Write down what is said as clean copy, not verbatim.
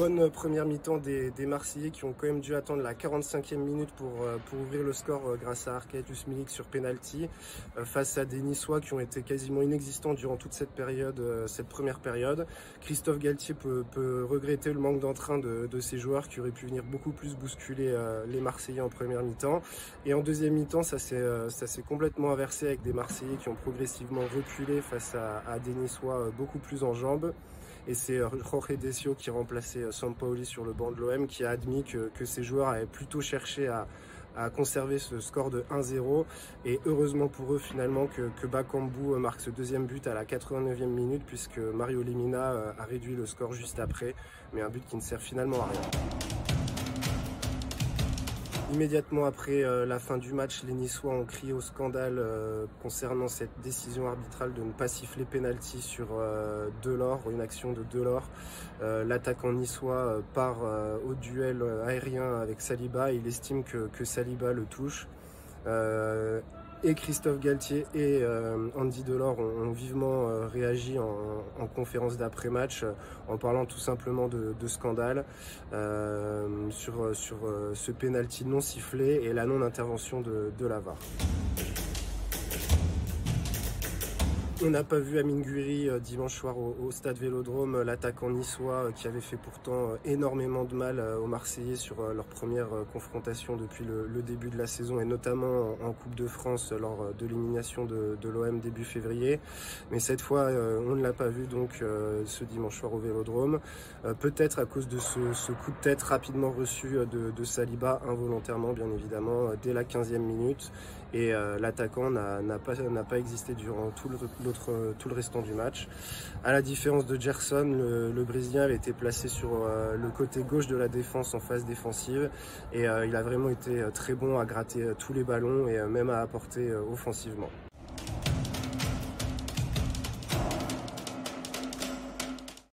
Bonne première mi-temps des Marseillais qui ont quand même dû attendre la 45e minute pour ouvrir le score grâce à Arkadiusz Milik sur penalty face à des Niçois qui ont été quasiment inexistants durant toute cette période, cette première période. Christophe Galtier peut regretter le manque d'entrain de ses joueurs qui auraient pu venir beaucoup plus bousculer les Marseillais en première mi-temps. Et en deuxième mi-temps, ça s'est complètement inversé avec des Marseillais qui ont progressivement reculé face à des Niçois beaucoup plus en jambes. Et c'est Jorge Decio qui remplaçait Sampaoli sur le banc de l'OM qui a admis que ses joueurs avaient plutôt cherché à conserver ce score de 1-0 et heureusement pour eux finalement que Bakambu marque ce deuxième but à la 89e minute puisque Mario Lemina a réduit le score juste après, mais un but qui ne sert finalement à rien. Immédiatement après la fin du match, les Niçois ont crié au scandale concernant cette décision arbitrale de ne pas siffler penalty sur Delors, une action de Delors. L'attaquant niçois part au duel aérien avec Saliba. Il estime que Saliba le touche. Et Christophe Galtier et Andy Delors ont vivement réagi en conférence d'après-match en parlant tout simplement de scandale sur ce penalty non sifflé et la non-intervention de la VAR. On n'a pas vu Amine Gouiri dimanche soir au stade Vélodrome, l'attaquant niçois qui avait fait pourtant énormément de mal aux Marseillais sur leur première confrontation depuis le début de la saison et notamment en Coupe de France lors de l'élimination de l'OM début février. Mais cette fois, on ne l'a pas vu donc ce dimanche soir au Vélodrome. Peut-être à cause de ce coup de tête rapidement reçu de Saliba, involontairement bien évidemment, dès la 15e minute. Et l'attaquant n'a pas existé durant tout le restant du match. À la différence de Gerson, le Brésilien avait été placé sur le côté gauche de la défense en phase défensive et il a vraiment été très bon à gratter tous les ballons et même à apporter offensivement.